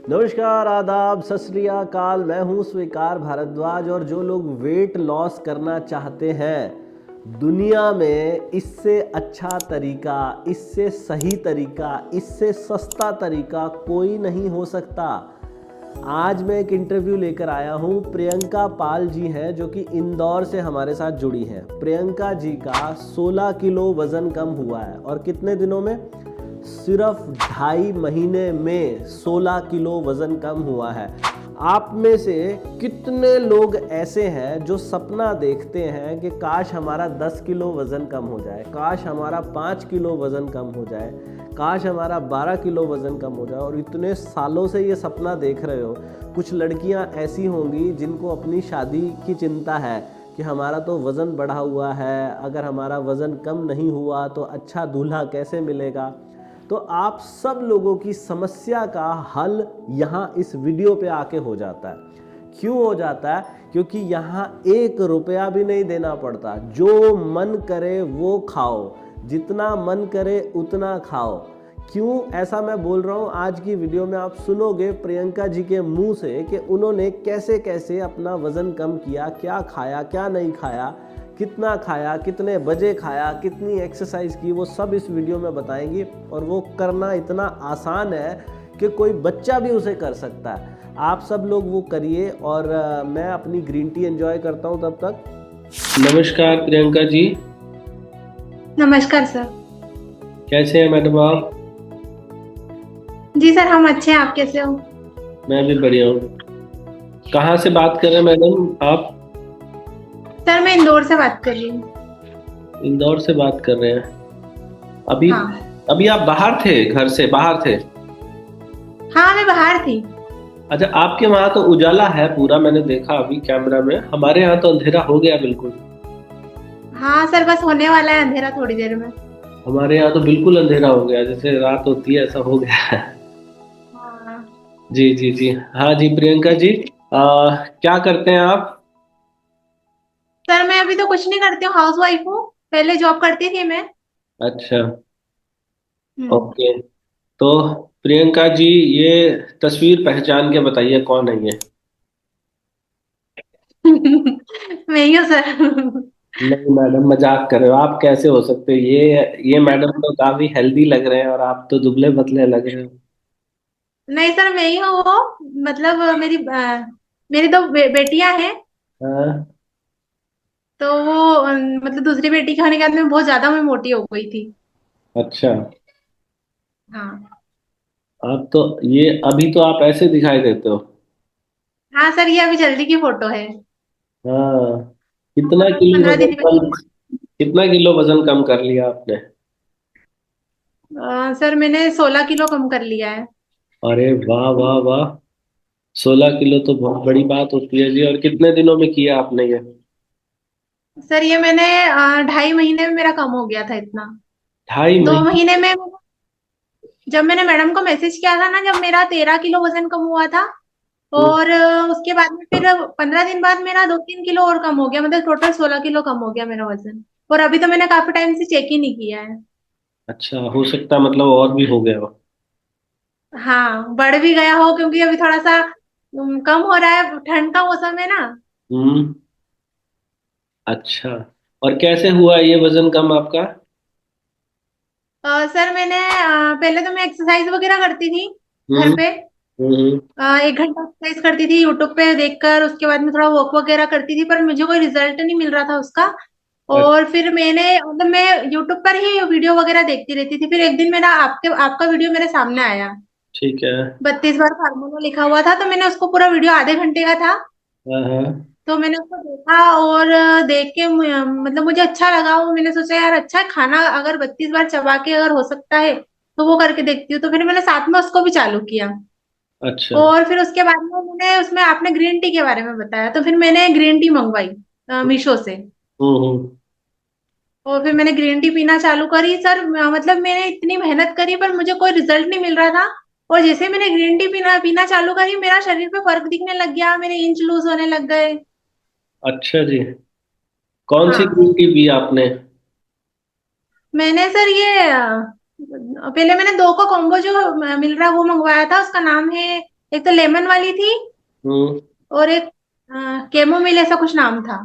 नमस्कार, आदाब, सत श्री अकाल। मैं हूं स्वीकार भारद्वाज और जो लोग वेट लॉस करना चाहते हैं, दुनिया में इससे अच्छा तरीका, इससे सही तरीका, इससे सस्ता तरीका कोई नहीं हो सकता। आज मैं एक इंटरव्यू लेकर आया हूं। प्रियंका पाल जी हैं जो कि इंदौर से हमारे साथ जुड़ी हैं। प्रियंका जी का 16 किलो वज़न कम हुआ है और कितने दिनों में? सिर्फ 2.5 महीने में 16 किलो वज़न कम हुआ है। आप में से कितने लोग ऐसे हैं जो सपना देखते हैं कि काश हमारा 10 किलो वज़न कम हो जाए, काश हमारा 5 किलो वज़न कम हो जाए, काश हमारा 12 किलो वज़न कम हो जाए, और इतने सालों से ये सपना देख रहे हो। कुछ लड़कियां ऐसी होंगी जिनको अपनी शादी की चिंता है कि हमारा तो वज़न बढ़ा हुआ है, अगर हमारा वज़न कम नहीं हुआ तो अच्छा दूल्हा कैसे मिलेगा। तो आप सब लोगों की समस्या का हल यहाँ इस वीडियो पे आके हो जाता है। क्यों हो जाता है? क्योंकि यहाँ 1 रुपया भी नहीं देना पड़ता। जो मन करे वो खाओ, जितना मन करे उतना खाओ। क्यों ऐसा मैं बोल रहा हूँ? आज की वीडियो में आप सुनोगे प्रियंका जी के मुंह से कि उन्होंने कैसे कैसे अपना वज़न कम किया, क्या खाया, क्या नहीं खाया, कितना खाया, कितने बजे खाया, कितनी एक्सरसाइज की, वो सब इस वीडियो में बताएंगी। और वो करना इतना आसान है कि कोई बच्चा भी उसे कर सकता है। आप सब लोग वो करिए और मैं अपनी ग्रीन टी एंजॉय करता हूँ तब तक। नमस्कार प्रियंका जी। नमस्कार सर। कैसे हैं मैडम आप? जी सर, हम अच्छे हैं। आप कैसे हो? मैं भी बढ़िया हूँ। कहाँ से बात कर रहे हैं मैडम आप? सर, मैं इंदौर से बात कर रही हूँ। इंदौर से बात कर रहे हैं। अभी हाँ। अभी आप बाहर थे, घर से बाहर थे? हाँ, मैं बाहर थी। अच्छा, आपके वहां तो उजाला है पूरा, मैंने देखा अभी कैमरा में। हमारे यहाँ तो अंधेरा हो गया बिल्कुल। हाँ सर, बस होने वाला है अंधेरा थोड़ी देर में। हमारे यहाँ तो बिल्कुल अंधेरा हो गया, जैसे रात होती है ऐसा हो गया है। हाँ जी जी जी। हाँ जी प्रियंका जी, क्या करते हैं आप? सर, मैं अभी तो कुछ नहीं करती हूँ, हाउस वाइफ हूँ। पहले जॉब करती थी मैं। अच्छा। हम्म। ओके। तो प्रियंका जी, ये तस्वीर पहचान के बताइए कौन है ये? मैं ही हूँ सर। नहीं मैडम, मजाक कर रहे हो आप? कैसे हो सकते हो? ये मैडम तो काफी हेल्दी लग रहे हैं और आप तो दुबले पतले लग रहे हो। नहीं सर, मैं ही हूँ वो। मतलब मेरी दो बेटियां हैं। हाँ। तो वो मतलब दूसरी बेटी के होने के बाद में बहुत ज्यादा मैं मोटी हो गई थी। अच्छा। हाँ। आप तो ये अभी तो आप ऐसे दिखाई देते हो। हाँ सर, ये अभी जल्दी की फोटो है। हाँ। कितना किलो 15 दिन वजन कम, कितना किलो वजन कम कर लिया आपने? सर, मैंने 16 किलो कम कर लिया है। अरे वाह वाह वाह! 16 किलो तो बहुत बड़ी बात होती है जी। और कितने दिनों में किया आपने ये? सर, ये मैंने 2.5 महीने में मेरा कम हो गया था इतना। ढाई दो महीने महीने में जब मैंने मैडम को मैसेज किया था ना, जब मेरा 13 किलो वजन कम हुआ था। हम्म, और उसके बाद में फिर 15 दिन बाद मेरा 2-3 किलो और कम हो गया, मतलब टोटल 16 किलो कम हो गया मेरा वजन। और अभी तो मैंने काफी टाइम से चेक ही नहीं किया है। अच्छा, हो सकता है मतलब और भी हो गया हो। हाँ, बढ़ भी गया हो क्योंकि अभी थोड़ा सा कम हो रहा है, ठंड का मौसम है ना। हम्म। अच्छा। और कैसे हुआ ये वजन कम आपका? सर, मैंने पहले तो मैं एक्सरसाइज वगैरह करती थी घर हम्म पे। हम्म। 1 घंटा एक्सरसाइज करती थी यूट्यूब पे देखकर, उसके बाद में थोड़ा वॉक वगैरह करती थी, पर मुझे कोई रिजल्ट नहीं मिल रहा था उसका। और फिर मैंने मतलब मैं यूट्यूब पर ही वीडियो वगैरह देखती रहती थी। फिर एक दिन मेरा आपका वीडियो मेरे सामने आया। ठीक है। 32 बार फार्मूला लिखा हुआ था, तो मैंने उसको पूरा वीडियो आधे घंटे का था। हाँ हाँ। तो मैंने उसको देखा और देख के मतलब मुझे अच्छा लगा। वो मैंने सोचा यार, अच्छा है खाना अगर 32 बार चबा के अगर हो सकता है तो वो करके देखती हूँ। तो फिर मैंने साथ में उसको भी चालू किया। अच्छा। और फिर उसके बाद में मैंने उसमें आपने ग्रीन टी के बारे में बताया, तो फिर मैंने ग्रीन टी मंगवाई मीशो से। हम्म। और फिर मैंने ग्रीन टी पीना चालू करी सर। मतलब मैंने इतनी मेहनत करी पर मुझे कोई रिजल्ट नहीं मिल रहा था। और जैसे मैंने ग्रीन टी पीना पीना चालू करी, मेरा शरीर पे फर्क दिखने लग गया, मेरे इंच लूज होने लग गए। अच्छा जी। कौन सी हाँ। ग्रीन टी पी आपने? मैंने सर ये पहले मैंने 2 को कॉम्बो जो मिल रहा है वो मंगवाया था, उसका नाम है एक तो लेमन वाली थी, हम्म। और एक कैमोमिल ऐसा कुछ नाम था।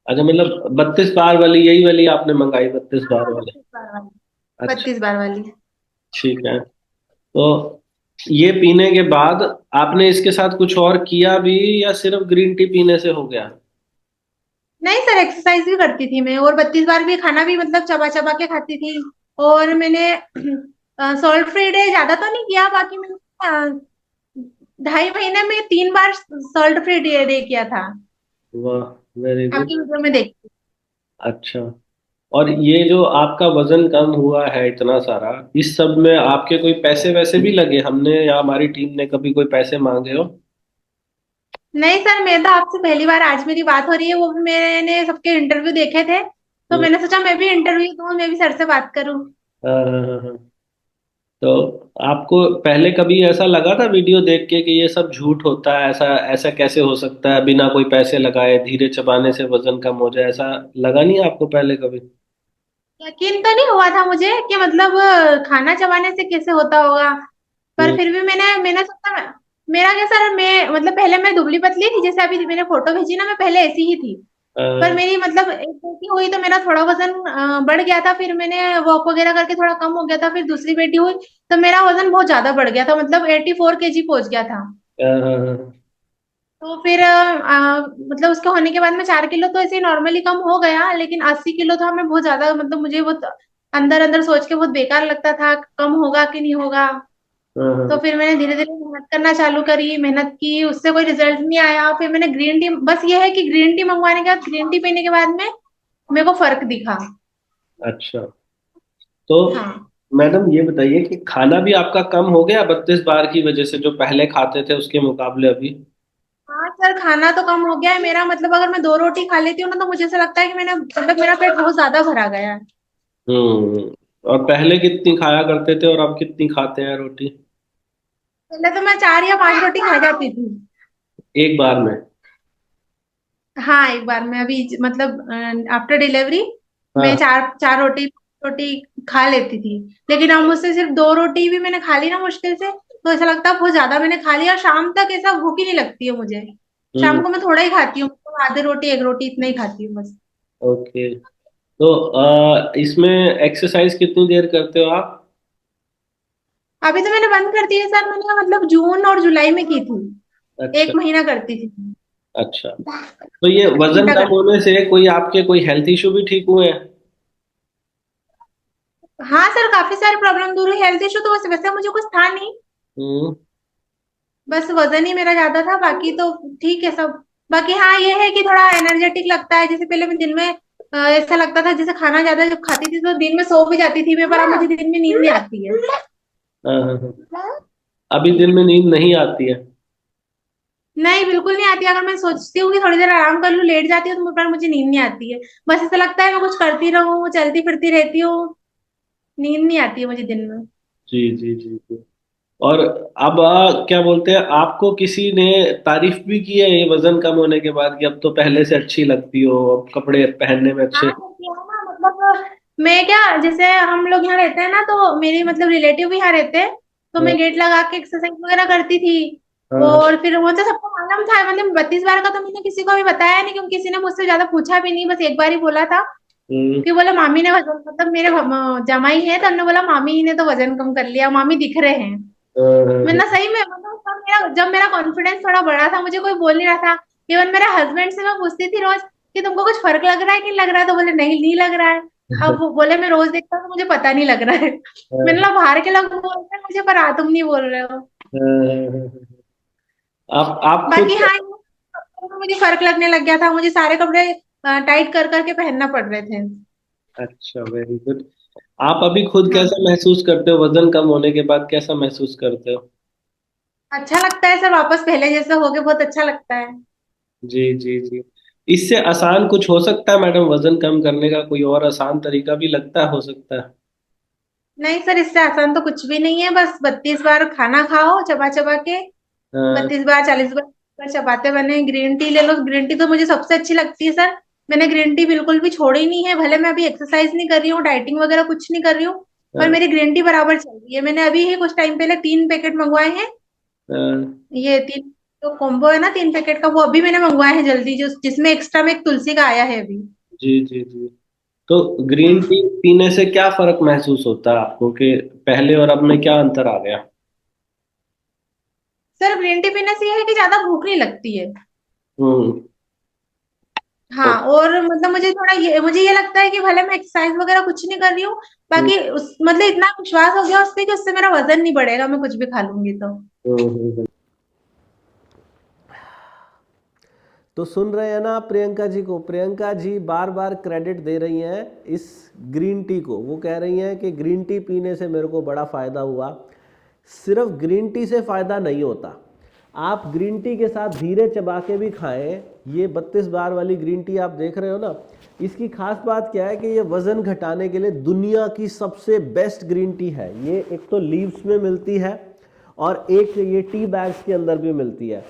अच्छा, मतलब 32 बार वाली, यही वाली आपने मंगाई, 32 बार हाँ, वाली? 32 बार वाली। अच्छा, 32 बार वाली। ठीक है। तो ये पीने के बाद आपने इसके साथ कुछ और किया भी, या सिर्फ ग्रीन टी पीने से हो गया? नहीं सर, एक्सरसाइज भी करती थी मैं, और 32 बार भी खाना भी मतलब चबा चबा के खाती थी। और मैंने सॉल्ट फ्री डे ज्यादा तो नहीं किया, बाकी मैंने 2.5 महीने में 3 बार सॉल्ट फ्री डे किया था। वाह, वेरी गुड। आपकी वीडियो में देखी। अच्छा, और ये जो आपका वजन कम हुआ है इतना सारा, इस सब में आपके कोई पैसे वैसे भी लगे, हमने या हमारी टीम ने कभी कोई पैसे मांगे हो? नहीं सर, मैं तो आपसे पहली बार आज मेरी बात हो रही है, वो भी मैंने सबके इंटरव्यू देखे थे, तो हम्म। मैंने सोचा मैं भी इंटरव्यू दूं, मैं भी सर से बात करूं। हाँ, हाँ, हाँ, हाँ। तो आपको पहले कभी ऐसा लगा था वीडियो देख के कि ये सब झूठ होता है, ऐसा ऐसा कैसे हो सकता है, बिना कोई पैसे लगाए धीरे चबाने से वजन कम हो जाए, ऐसा लगा नहीं आपको पहले कभी? यकीन तो नहीं हुआ था मुझे कि मतलब खाना चबाने से कैसे होता होगा। पर हम्म। फिर भी मैंने सोचा, मेरा क्या सर, मैं मतलब पहले मैं दुबली पतली थी, जैसे अभी मैंने फोटो भेजी ना, मैं पहले ऐसी ही थी। पर हाँ, मेरी मतलब एक बेटी हुई तो मेरा थोड़ा वजन बढ़ गया था, फिर मैंने वॉक वगैरह करके थोड़ा कम हो गया था, फिर दूसरी बेटी हुई तो मेरा वजन बहुत ज्यादा बढ़ गया था, मतलब 84 kg पहुंच गया था। हाँ, हाँ, हाँ, तो फिर मतलब उसके होने के बाद में 4 किलो तो ऐसे नॉर्मली कम हो गया, लेकिन 80 किलो था, मैं बहुत ज्यादा मतलब मुझे बहुत अंदर अंदर सोच के बहुत बेकार लगता था, कम होगा कि नहीं होगा। हाँ, हाँ, तो हाँ। फिर मैंने धीरे धीरे मेहनत करना चालू करी, मेहनत की, उससे कोई रिजल्ट नहीं आया। फिर मैंने ग्रीन टी, बस ये है कि ग्रीन टी मंगवाने के बाद, ग्रीन टी पीने के बाद में मेरे को फर्क दिखा। अच्छा, तो हाँ। मैडम ये बताइए कि खाना भी आपका कम हो गया 32 बार की वजह से, जो पहले खाते थे उसके मुकाबले अभी? हाँ सर, खाना तो कम हो गया है मेरा, मतलब अगर मैं 2 रोटी खा लेती हूँ ना, तो मुझे ऐसा लगता है कि मैंने मतलब मेरा पेट बहुत ज्यादा भरा गया है। हम्म। और पहले कितनी खाया करते थे और अब कितनी खाते हैं रोटी? पहले तो मैं 4 या 5 रोटी खा जाती थी। एक बार में? हाँ, एक बार में अभी मतलब आफ्टर डिलीवरी मैं हाँ। चार चार रोटी रोटी खा लेती थी। लेकिन अब मुझसे सिर्फ 2 रोटी भी मैंने खा ली ना मुश्किल से, तो ऐसा लगता है बहुत ज्यादा मैंने खा लिया, शाम तक ऐसा भूख ही नहीं लगती है मुझे। शाम हम्म। को मैं थोड़ा ही खाती हूँ, तो आधी रोटी एक रोटी इतना ही खाती हूँ बस। ओके। तो इसमें एक्सरसाइज कितनी देर करते हो आप? अभी तो मैंने बंद कर दी है सर, मैंने मतलब जून और जुलाई में की थी, अच्छा। 1 महीना करती थी। अच्छा, तो ये एक वजन घंटा कम करती होने से कोई आपके कोई हेल्थ इशू भी ठीक हुए हैं? थी। हाँ सर, काफी सारी प्रॉब्लम दूर हुई, हेल्थ इशू तो वैसे वैसे मुझे कुछ था नहीं, हम्म। बस वजन ही मेरा ज्यादा था, बाकी तो ठीक है सब। बाकी हाँ, ये है कि थोड़ा एनर्जेटिक लगता है, जैसे पहले मैं दिन में ऐसा लगता था जैसे खाना ज्यादा जब खाती थी तो दिन में सो भी जाती थी मैं, पर अब मुझे दिन में नींद नहीं आती है। हाँ, हाँ, हाँ। अभी दिन में नींद नहीं आती है? नहीं, बिल्कुल नहीं आती, अगर मैं सोचती हूँ कि थोड़ी देर आराम कर लूँ, लेट जाती हूँ तो पर मुझे नींद नहीं आती है। बस ऐसा लगता है मैं कुछ करती रहूँ, चलती फिरती रहती हूँ, नींद नहीं आती है मुझे दिन में। जी, जी, जी, जी। और अब क्या बोलते हैं, आपको किसी ने तारीफ भी की है ये वजन कम होने के बाद, कि अब तो पहले से अच्छी लगती हो, अब कपड़े पहनने में अच्छे? हाँ तो क्या है ना, मतलब मैं क्या, जैसे हम लोग यहाँ रहते हैं ना, तो मेरी मतलब रिलेटिव भी यहाँ रहते हैं, तो हाँ, मैं गेट लगा के एक्सरसाइज वगैरह करती थी। हाँ। और फिर वो तो सबको मालूम था, मतलब 32 बार का तो मैंने किसी को भी बताया नहीं, क्योंकि किसी ने मुझसे ज्यादा पूछा भी नहीं, बस एक बार ही बोला था हम्म। कि बोला मामी ने वजन, मतलब मेरे जमाई है तो हमने बोला मामी ही ने तो वजन कम कर लिया, मामी दिख रहे हैं। हाँ, हाँ, मैं हाँ, ना सही में मतलब जब मेरा कॉन्फिडेंस थोड़ा बढ़ा था, मुझे कोई बोल नहीं रहा था। इवन मेरे हस्बैंड से मैं पूछती थी रोज कि तुमको कुछ फर्क लग रहा है कि नहीं लग रहा है, तो बोले नहीं, नहीं लग रहा है। अब वो बोले मैं रोज देखता हूँ तो मुझे पता नहीं लग रहा है। मैंने हाँ, बोला बाहर के लोग बोलते हैं मुझे, पर तुम नहीं बोल रहे हो। हाँ। आप खुद बाकी हाँ, मुझे फर्क लगने लग गया था, मुझे सारे कपड़े टाइट कर करके पहनना पड़ रहे थे। अच्छा, वेरी गुड। आप अभी खुद कैसा हाँ, महसूस करते हो, वजन कम होने के बाद कैसा महसूस करते हो? अच्छा लगता है सर, वापस पहले जैसे हो गए, बहुत अच्छा लगता है। जी, जी, जी। इससे आसान कुछ हो सकता है मैडम, वजन कम करने का कोई और आसान तरीका भी लगता है, हो सकता है? नहीं सर, इससे आसान तो कुछ भी नहीं है, बस 32 बार खाना खाओ चबा चबा के, हाँ, 32 बार 40 बार चबाते बने। ग्रीन टी ले लो, ग्रीन टी तो मुझे सबसे अच्छी लगती है सर, मैंने ग्रीन टी बिल्कुल भी छोड़ी नहीं है, भले मैं अभी एक्सरसाइज नहीं कर रही हूँ, डाइटिंग वगैरह कुछ नहीं कर रही हूँ, पर हाँ, मेरी ग्रीन टी बराबर चल रही है। मैंने अभी ही कुछ टाइम पहले 3 पैकेट मंगवाए हैं, हाँ। ये तीन जो कॉम्बो है ना 3 पैकेट का, वो अभी मैंने मंगवाया है जल्दी, जो जिसमें एक्स्ट्रा में एक तुलसी का आया है अभी। जी जी जी। तो ग्रीन टी हाँ पीने से क्या फर्क महसूस होता है आपको, कि पहले और अब में क्या अंतर आ गया? सर, ग्रीन टी पीने से ये है कि ज्यादा भूख नहीं लगती है। हम्म। हाँ, और मतलब मुझे ये लगता है कि भले मैं एक्सरसाइज वगैरह कुछ नहीं कर रही हूँ, हम्म, बाकी उस मतलब इतना विश्वास हो गया उस पे कि उससे मेरा वजन नहीं बढ़ेगा, मैं कुछ भी खा लूंगी तो। हम्म। तो सुन रहे हैं ना आप प्रियंका जी को? प्रियंका जी बार बार क्रेडिट दे रही हैं इस ग्रीन टी को। वो कह रही हैं कि ग्रीन टी पीने से मेरे को बड़ा फ़ायदा हुआ। सिर्फ ग्रीन टी से फ़ायदा नहीं होता, आप ग्रीन टी के साथ धीरे चबा के भी खाएं। ये 32 बार वाली ग्रीन टी आप देख रहे हो ना, इसकी खास बात क्या है कि ये वज़न घटाने के लिए दुनिया की सबसे बेस्ट ग्रीन टी है। ये एक तो लीव्स में मिलती है और एक ये टी बैग्स के अंदर भी मिलती है।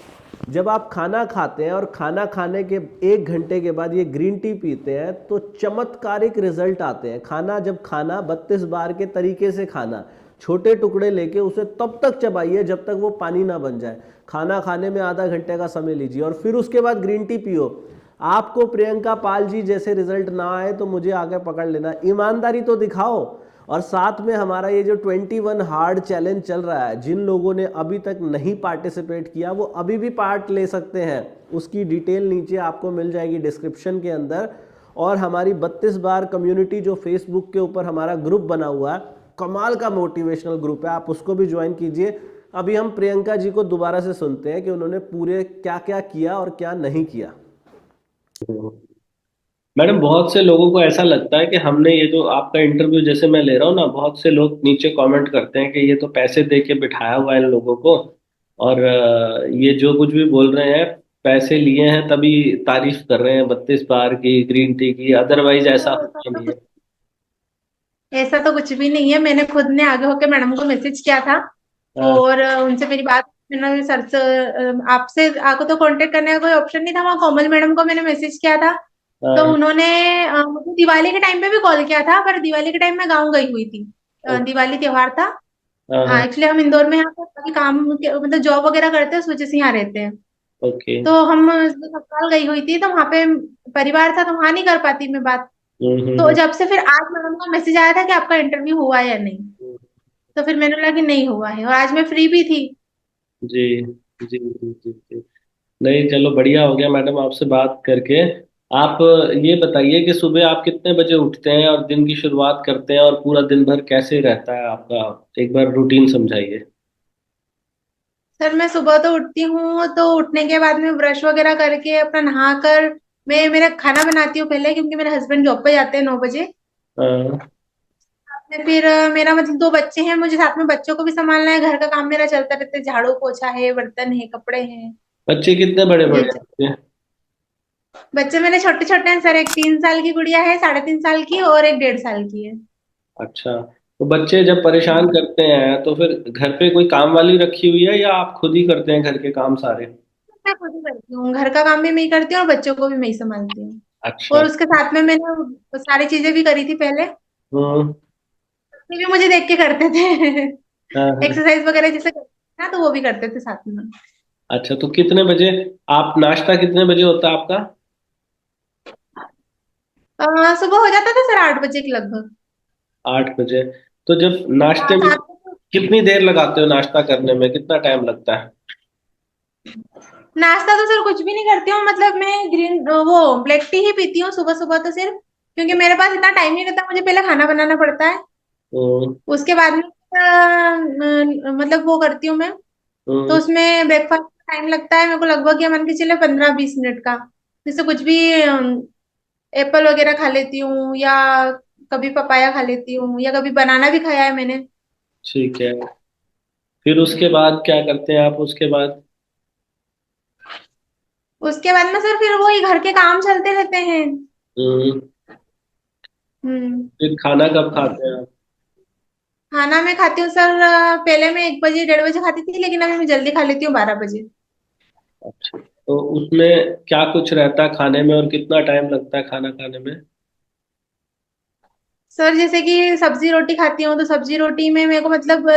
जब आप खाना खाते हैं और खाना खाने के 1 घंटे के बाद ये ग्रीन टी पीते हैं तो चमत्कारिक रिजल्ट आते हैं। खाना जब खाना 32 बार के तरीके से खाना, छोटे टुकड़े लेके उसे तब तक चबाइए जब तक वो पानी ना बन जाए। खाना खाने में आधा घंटे का समय लीजिए और फिर उसके बाद ग्रीन टी पियो। आपको प्रियंका पाल जी जैसे रिजल्ट ना आए तो मुझे आगे पकड़ लेना, ईमानदारी तो दिखाओ। और साथ में हमारा ये जो 21 हार्ड चैलेंज चल रहा है, जिन लोगों ने अभी तक नहीं पार्टिसिपेट किया वो अभी भी पार्ट ले सकते हैं। उसकी डिटेल नीचे आपको मिल जाएगी डिस्क्रिप्शन के अंदर। और हमारी 32 बार कम्युनिटी जो फेसबुक के ऊपर हमारा ग्रुप बना हुआ है, कमाल का मोटिवेशनल ग्रुप है, आप उसको भी ज्वाइन कीजिए। अभी हम प्रियंका जी को दोबारा से सुनते हैं कि उन्होंने पूरे क्या क्या किया और क्या नहीं किया। मैडम, बहुत से लोगों को ऐसा लगता है कि हमने ये जो आपका इंटरव्यू जैसे मैं ले रहा हूँ ना, बहुत से लोग नीचे कमेंट करते हैं कि ये तो पैसे दे के बिठाया हुआ है इन लोगों को, और ये जो कुछ भी बोल रहे हैं पैसे लिए हैं तभी तारीफ कर रहे हैं 32 बार की ग्रीन टी की, अदरवाइज ऐसा तो होता नहीं है। ऐसा तो कुछ भी नहीं है, मैंने खुद ने आगे होकर मैडम को मैसेज किया था। हाँ और उनसे मेरी बात, मैंने सर से आपसे आपको तो कांटेक्ट करने का कोई ऑप्शन नहीं था, वहाँ कोमल मैडम को मैंने मैसेज किया था। तो हाँ उन्होंने मुझे दिवाली के टाइम पे भी कॉल किया था, पर दिवाली के टाइम मैं गाँव गई हुई थी। दिवाली त्योहार था। हाँ हाँ। एक्चुअली हम इंदौर में यहाँ पर काफी मतलब जॉब वगैरह करते हैं, उस वजह से यहाँ रहते हैं। ओके। तो हम ससुराल गई हुई थी, तो वहाँ पे परिवार था, तो वहाँ नहीं कर पाती मैं बात। तो हम्म। जब से फिर आज मैडम का मैसेज आया था कि आपका इंटरव्यू हुआ है या नहीं, हम्म। तो फिर मैंने लगा कि नहीं हुआ है, और आज मैं फ्री भी थी। जी जी जी जी जी। नहीं, चलो बढ़िया हो गया मैडम आपसे बात करके। आप ये बताइए कि सुबह आप कितने बजे उठते हैं और दिन की शुरुआत करते हैं, और पूरा दिन भर कैसे रहता है आपका? एक बार रूटीन समझाइए। सर, मैं सुबह तो उठती हूँ, तो उठने के बाद में ब्रश वगैरह करके अपना नहा कर मैं मेरा खाना बनाती हूँ पहले, क्योंकि मेरे हस्बैंड जॉब पे जाते हैं 9 बजे। हाँ। फिर मेरा मतलब 2 बच्चे हैं, मुझे साथ में बच्चों को भी संभालना है, घर का काम मेरा चलता रहता है, झाड़ू पोछा है, बर्तन है, कपड़े हैं। बच्चे कितने बड़े ये बड़े हैं आपके? बच्चे मेरे छोटे छोटे हैं सर, एक 3 साल की गुड़िया है, 3.5 साल की, और एक 1.5 साल की है। अच्छा। तो बच्चे जब परेशान करते हैं तो फिर घर पे कोई काम वाली रखी हुई है या आप खुद ही करते हैं घर के काम सारे? मैं खुद ही करती हूँ, घर का काम भी मैं ही करती हूँ और बच्चों को भी मैं ही संभालती हूँ। अच्छा। और उसके साथ में मैंने सारी चीजें भी करी थी पहले, हम्म। ये भी मुझे देख के करते थे। हाँ हाँ। एक्सरसाइज वगैरह जैसे करते थे ना, तो वो भी करते थे साथ में। अच्छा, तो कितने बजे आप नाश्ता कितने बजे होता है आपका? सुबह हो जाता था सर 8 बजे के लगभग। 8 बजे? तो जब नाश्ते में 7 बजे। कितनी देर लगाते हो, नाश्ता करने में कितना टाइम लगता है? नाश्ता तो सर कुछ भी नहीं करती हूँ, मतलब मैं वो ब्लैक टी ही पीती हूँ सुबह सुबह तो सिर्फ, क्योंकि मेरे पास इतना टाइम नहीं रहता, मुझे पहले खाना बनाना पड़ता है। हम्म। उसके बाद में मतलब वो करती हूँ मैं। तो हम्म। उसमें ब्रेकफास्ट का टाइम लगता है मेरे को लगभग, या मान के चले 15-20 मिनट का। जैसे कुछ भी एप्पल वगैरह खा लेती हूँ, या कभी पपाया खा लेती हूँ, या कभी बनाना भी खाया है मैंने। ठीक है। फिर उसके बाद क्या करते हैं आप उसके बाद? उसके बाद में सर फिर वही घर के काम चलते रहते हैं। हम्म। हम्म। फिर खाना कब खाते हैं आप? खाना मैं खाती हूँ सर, पहले मैं 1 बजे 1:30 बजे खाती थी, लेकिन अभी मैं जल्दी खा लेती हूँ 12 बजे। अच्छा, तो उसमें क्या कुछ रहता है खाने में और कितना टाइम लगता है खाना खाने में? सर जैसे कि सब्जी रोटी खाती हूँ, तो सब्जी रोटी में मेरे को मतलब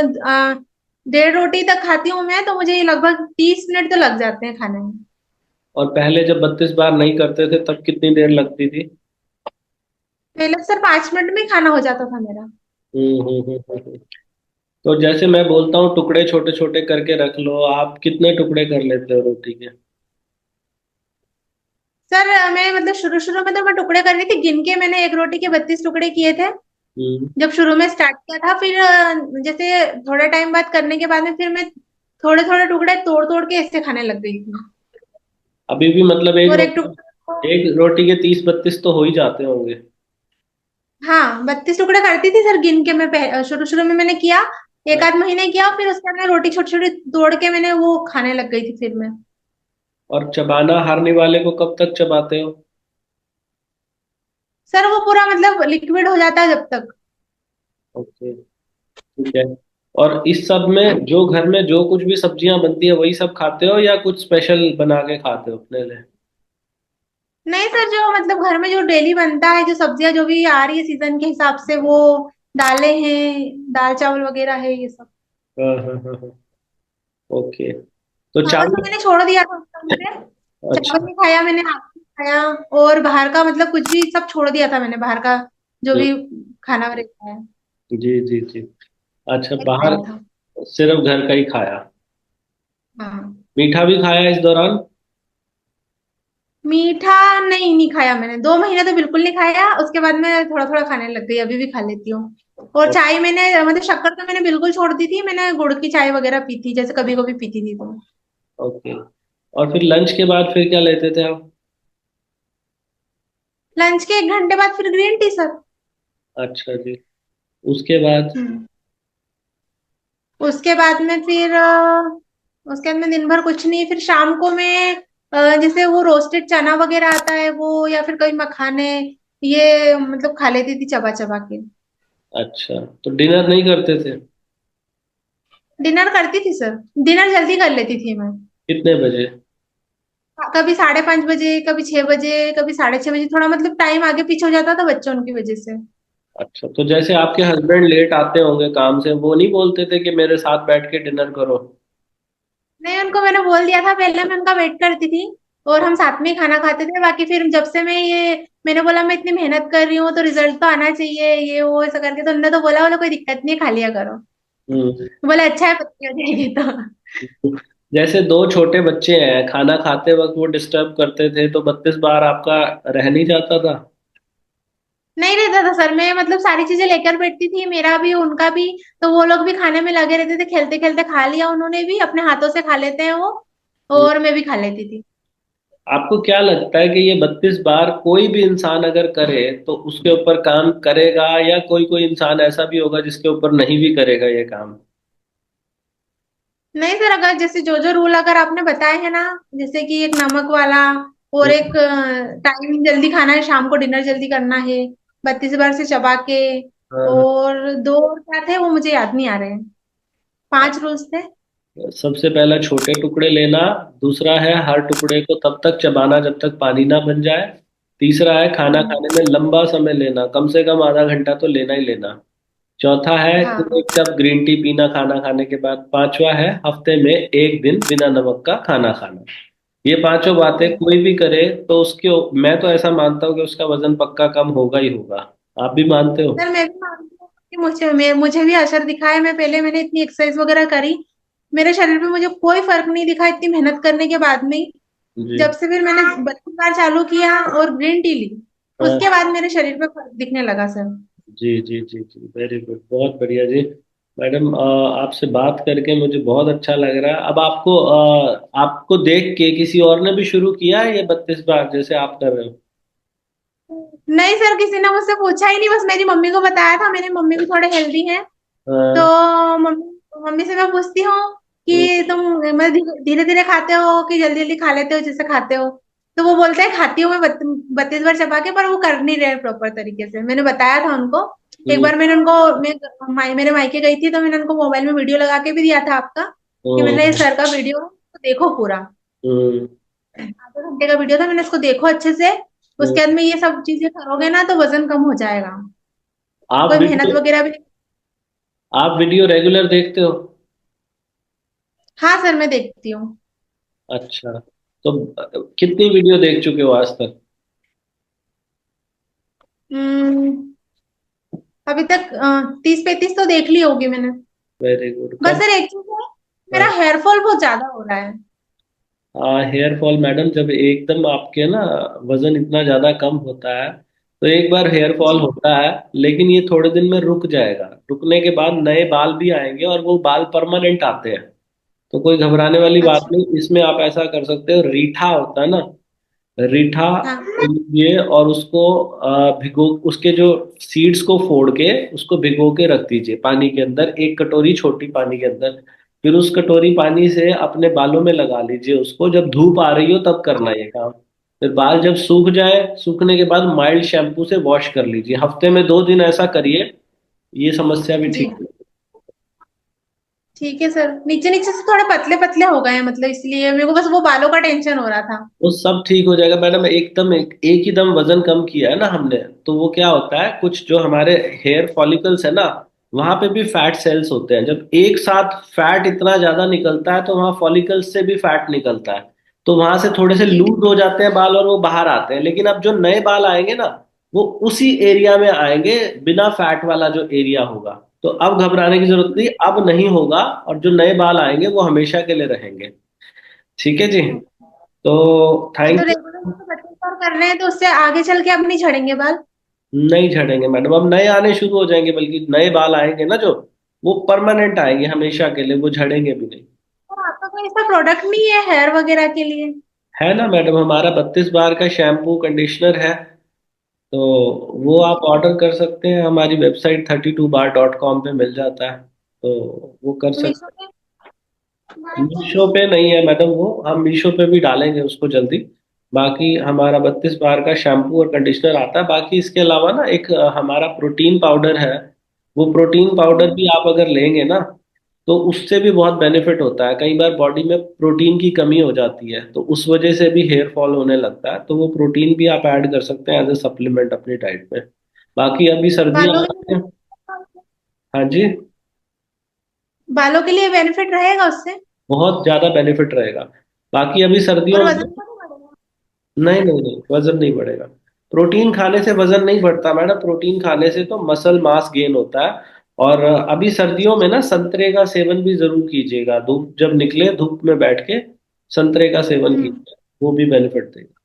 डेढ़ रोटी तक खाती हूँ मैं, तो मुझे लगभग 30 मिनट तो लग जाते हैं खाने में। और पहले जब 32 बार नहीं करते थे तब कितनी देर लगती थी? पहले सर 5 मिनट में ही खाना हो जाता था मेरा। हम्म। तो जैसे मैं बोलता हूँ टुकड़े छोटे छोटे करके रख लो, आप कितने टुकड़े कर लेते हो रोटी के? सर मैं मतलब शुरू शुरू में तो मैं टुकड़े कर रही थी, गिन के मैंने एक रोटी के 32 टुकड़े किए थे हम्म। जब शुरू में स्टार्ट किया था। फिर जैसे थोड़े टाइम बाद करने के बाद में फिर मैं थोड़े थोड़े टुकड़े तोड़ तोड़ के ऐसे खाने लग गई थी। अभी भी मतलब एक और एक रोटी, टुकड़ा को, एक रोटी के 30 32 तो हो ही जाते होंगे। हाँ 32 टुकड़े करती थी सर गिन के। मैं शुरू शुरू में मैंने किया, एक आध महीने किया, फिर उसके बाद मैं रोटी छोटी छोटी तोड़ के मैंने वो खाने लग गई थी फिर मैं। और चबाना हारने वाले को कब तक चबाते हो? सर वो पूरा मतलब लिक्विड हो जाता है जब तक। ओके, ठीक है। और इस सब में जो घर में जो कुछ भी सब्जियां बनती है वही सब खाते हो या कुछ स्पेशल बना के खाते हो अपने लिए? नहीं सर, जो मतलब घर में जो डेली बनता है, जो सब्जियां जो भी आ रही है सीजन के हिसाब से, वो दालें हैं, दाल चावल वगैरह है ये सब। हाँ हाँ हाँ हाँ। ओके। तो चावल तो चावल। मैंने छोड़ दिया था उस टाइम पे। चावल अच्छा। नहीं खाया मैंने, आलू नहीं खाया, और बाहर का मतलब कुछ भी सब छोड़ दिया था मैंने, बाहर का जो हम्म, भी खाना रहता है जी जी जी। अच्छा, नहीं बाहर खाया था। सिर्फ घर का ही खाया? हाँ। मीठा भी खाया इस दौरान? मीठा नहीं, नहीं खाया मैंने, 2 महीने तो बिल्कुल नहीं खाया। उसके बाद मैं थोड़ा थोड़ा खाने लग गई, अभी भी खा लेती हूँ। और चाय मैंने मतलब शक्कर तो मैंने बिल्कुल छोड़ दी थी, मैंने गुड़ की चाय वगैरह पी थी, जैसे कभी कभी पीती थी तो। ओके। और फिर लंच के बाद फिर क्या लेते थे आप? लंच के 1 घंटे बाद फिर ग्रीन टी सर। अच्छा जी। उसके बाद? हम्म। उसके बाद में फिर उसके बाद में दिन भर कुछ नहीं, फिर शाम को मैं जैसे वो रोस्टेड चना वगैरह आता है वो, या फिर कभी मखाने, ये मतलब खा लेती थी चबा चबा के। अच्छा, तो डिनर नहीं करते थे? डिनर करती थी सर, डिनर जल्दी कर लेती थी मैं। कितने बजे? कभी 5:30 बजे, कभी 6 बजे, कभी 6:30 बजे, थोड़ा मतलब टाइम आगे पीछे हो जाता था बच्चों की वजह से। अच्छा, तो जैसे आपके हस्बैंड लेट आते होंगे काम से, वो नहीं बोलते थे कि मेरे साथ बैठ के डिनर करो? नहीं, उनको मैंने बोल दिया था पहले, मैं उनका वेट करती थी और हम साथ में ही खाना खाते थे। बाकी फिर जब से मैंने बोला मैं इतनी मेहनत कर रही हूँ तो रिजल्ट तो आना चाहिए, ये वो ऐसा करके, तो उन्होंने तो बोला बोला कोई दिक्कत नहीं है, खा लिया करो। हम्म। बोले अच्छा है, पत्नी हो जाएगी तो। जैसे दो छोटे बच्चे हैं, खाना खाते वक्त वो डिस्टर्ब करते थे तो 32 बार आपका रह नहीं जाता था? नहीं रहता था सर, मैं मतलब सारी चीजें लेकर बैठती थी, मेरा भी उनका भी। तो वो लोग भी खाने में लगे रहते थे, खेलते खेलते खा लिया उन्होंने भी, अपने हाथों से खा लेते हैं वो, और मैं भी खा लेती थी। आपको क्या लगता है कि ये 32 बार कोई भी इंसान अगर करे तो उसके ऊपर काम करेगा, या कोई कोई इंसान ऐसा भी होगा जिसके ऊपर नहीं भी करेगा ये काम? नहीं सर, अगर जैसे जो जो रूल अगर आपने बताए हैं ना, जैसे कि एक नमक वाला, और एक टाइम जल्दी खाना है, शाम को डिनर जल्दी करना है, 32 बार से चबा के, हाँ। और दो और क्या थे वो मुझे याद नहीं आ रहे हैं, 5 रूल्स थे। सबसे पहला छोटे टुकड़े लेना। दूसरा है हर टुकड़े को तब तक चबाना जब तक पानी ना बन जाए। तीसरा है खाना हम्म। खाने में लंबा समय लेना, कम से कम आधा घंटा तो लेना ही लेना। चौथा है कि हाँ। 1 कप ग्रीन टी पीना खाना खाने के बाद। पांचवा है हफ्ते में 1 दिन बिना नमक का खाना खाना। ये पांचों बातें हम्म। कोई भी करे तो उसके, मैं तो ऐसा मानता हूँ कि उसका वजन पक्का कम होगा ही होगा। आप भी मानते हो? सर मैं भी मानती हूँ कि मुझे भी असर दिखा है। मैंने इतनी एक्सरसाइज वगैरह करी, मेरे शरीर पे मुझे कोई फर्क नहीं दिखा इतनी मेहनत करने के बाद में। जी। जब से फिर मैंने 32 बार चालू किया और ग्रीन टी ली, हाँ। उसके बाद मेरे शरीर पे फर्क दिखने लगा सर। जी जी जी जी, वेरी गुड, बहुत बढ़िया जी। मैडम, आपसे बात करके मुझे बहुत अच्छा लग रहा है। अब आपको देख के किसी और ने भी शुरू किया है ये 32 बार जैसे आप कर रहे हो? नहीं सर, किसी ने मुझसे पूछा ही नहीं, बस मेरी मम्मी को बताया था मैंने, मम्मी भी थोड़े हेल्दी हैं। तो हाँ। मम्मी मम्मी से मैं पूछती हूँ कि तुम मैं धीरे धीरे खाते हो कि जल्दी जल्दी खा लेते हो जैसे खाते हो। तो वो बोलते हैं खाती हूँ मैं 32 बार चबा के, पर वो कर नहीं रहे प्रॉपर तरीके से। मैंने बताया था उनको। एक हम्म। बार मैंने उनको, मेरे मायके गई थी तो मैंने उनको मोबाइल में वीडियो लगा के भी दिया था आपका, कि मैंने ये हम्म। सर का वीडियो तो देखो पूरा, हम्म। आधे घंटे का वीडियो था, मैंने इसको देखो अच्छे से। हम्म। उसके बाद में ये सब चीजें करोगे ना तो वजन कम हो जाएगा। आप कोई मेहनत वीडियो वगैरह भी। आप वीडियो रेगुलर देखते हो? हाँ सर, मैं देखती हूँ। अच्छा, तो कितनी वीडियो देख चुके हो आज तक? हम्म, अभी तक 30-35 तो देख ली होगी मैंने। Very good. बस कब? सर एक चीज है, मेरा हेयर फॉल बहुत ज्यादा हो रहा है। हेयर फॉल मैडम, जब एकदम आपके ना वजन इतना ज्यादा कम होता है तो एक बार हेयर फॉल जी। होता है, लेकिन ये थोड़े दिन में रुक जाएगा। रुकने के बाद नए बाल भी आएंगे और वो बाल परमानेंट आते हैं। तो कोई घबराने वाली बात अच्छा। नहीं। इसमें आप ऐसा कर सकते हो, रीठा होता है ना, रीठा हाँ। लीजिए और उसको भिगो, उसके जो सीड्स को फोड़ के उसको भिगो के रख दीजिए पानी के अंदर, 1 कटोरी छोटी पानी के अंदर। फिर उस कटोरी पानी से अपने बालों में लगा लीजिए उसको, जब धूप आ रही हो तब करना ये काम। फिर बाल जब सूख जाए, सूखने के बाद माइल्ड शैम्पू से वॉश कर लीजिए। हफ्ते में 2 दिन ऐसा करिए, ये समस्या भी जी। ठीक है। ठीक है सर, नीचे नीचे से थोड़े पतले पतले हो गए हैं, मतलब इसलिए मेरे को बस वो बालों का टेंशन हो रहा था। वो सब ठीक हो जाएगा मैडम। एकदम एक ही दम वजन कम किया है ना हमने, तो वो क्या होता है, कुछ जो हमारे हेयर फॉलिकल्स है ना, वहां पे भी फैट सेल्स होते हैं। जब एक साथ फैट इतना ज्यादा निकलता है तो वहां फॉलिकल्स से भी फैट निकलता है, तो वहां से थोड़े से जी। लूज हो जाते हैं बाल और वो बाहर आते हैं। लेकिन अब जो नए बाल आएंगे ना, वो उसी एरिया में आएंगे, बिना फैट वाला जो एरिया होगा। तो अब घबराने की जरूरत नहीं, अब नहीं होगा। और जो नए बाल आएंगे वो हमेशा के लिए रहेंगे। ठीक है जी। तो हाँ, तो थैंक रेगुलर यू। उसको 25 और करने हैं तो उससे आगे चल के अब नहीं झड़ेंगे बाल? नहीं झड़ेंगे मैडम, अब नए आने शुरू हो जाएंगे, बल्कि नए बाल आएंगे ना जो, वो परमानेंट आएंगे हमेशा के लिए, वो झड़ेंगे भी नहीं। तो आपका कोई ऐसा प्रोडक्ट नहीं है हेयर वगैरह के लिए? है ना मैडम, हमारा 32 बार का शैम्पू कंडीशनर है। तो वो आप ऑर्डर कर सकते हैं, हमारी वेबसाइट 32bar.com पे मिल जाता है। तो वो कर मीशो सकते पे? हैं। मीशो पे नहीं है मैडम वो, हम मीशो पे भी डालेंगे उसको जल्दी। बाकी हमारा 32 बार का शैम्पू और कंडीशनर आता है। बाकी इसके अलावा ना एक हमारा प्रोटीन पाउडर है। वो प्रोटीन पाउडर भी आप अगर लेंगे ना, तो उससे भी बहुत बेनिफिट होता है। कई बार बॉडी में प्रोटीन की कमी हो जाती है, तो उस वजह से भी हेयर फॉल होने लगता है। तो वो प्रोटीन भी आप ऐड कर सकते हैं एज ए सप्लीमेंट अपनी डाइट में। बाकी अभी सर्दियां बालों आ के रही हैं। लिए? हाँ जी। बालों के लिए बेनिफिट रहेगा उससे? बहुत ज्यादा बेनिफिट रहेगा। बाकी अभी और सर्दियों में, वजन तो नहीं बढ़ेगा? नहीं नहीं नहीं, वजन नहीं बढ़ेगा। प्रोटीन खाने से वजन नहीं बढ़ता मैडम, प्रोटीन खाने से तो मसल मास गेन होता है। और अभी सर्दियों में ना संतरे का सेवन भी जरूर कीजिएगा। धूप जब निकले, धूप में बैठ के संतरे का सेवन हम्म। कीजिए, वो भी बेनिफिट देगा।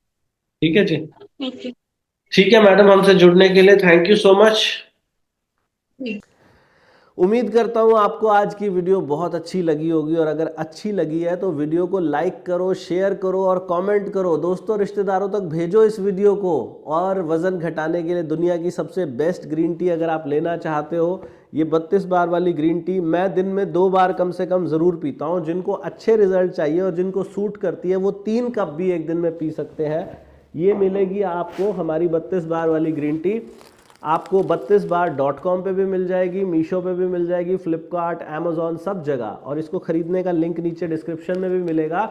ठीक है जी। ठीक है। ठीक है मैडम, हमसे जुड़ने के लिए थैंक यू सो मच। जी। उम्मीद करता हूँ आपको आज की वीडियो बहुत अच्छी लगी होगी, और अगर अच्छी लगी है तो वीडियो को लाइक करो, शेयर करो और कमेंट करो। दोस्तों रिश्तेदारों तक भेजो इस वीडियो को। और वज़न घटाने के लिए दुनिया की सबसे बेस्ट ग्रीन टी अगर आप लेना चाहते हो, ये 32 बार वाली ग्रीन टी मैं दिन में 2 बार कम से कम ज़रूर पीता हूँ। जिनको अच्छे रिजल्ट चाहिए और जिनको सूट करती है वो 3 कप भी एक दिन में पी सकते हैं। ये मिलेगी आपको हमारी 32 बार वाली ग्रीन टी। आपको 32bar.com पे भी मिल जाएगी, मीशो पे भी मिल जाएगी, फ्लिपकार्ट, अमेजॉन, सब जगह। और इसको खरीदने का लिंक नीचे डिस्क्रिप्शन में भी मिलेगा।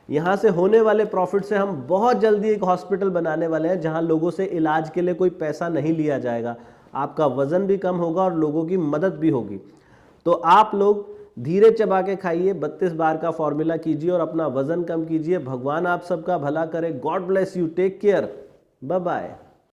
यहाँ से होने वाले प्रॉफिट से हम बहुत जल्दी एक हॉस्पिटल बनाने वाले हैं जहाँ लोगों से इलाज के लिए कोई पैसा नहीं लिया जाएगा। आपका वजन भी कम होगा और लोगों की मदद भी होगी। तो आप लोग धीरे चबा के खाइए, 32 बार का फॉर्मूला कीजिए और अपना वजन कम कीजिए। भगवान आप सबका भला करे। God bless you, take care, bye bye.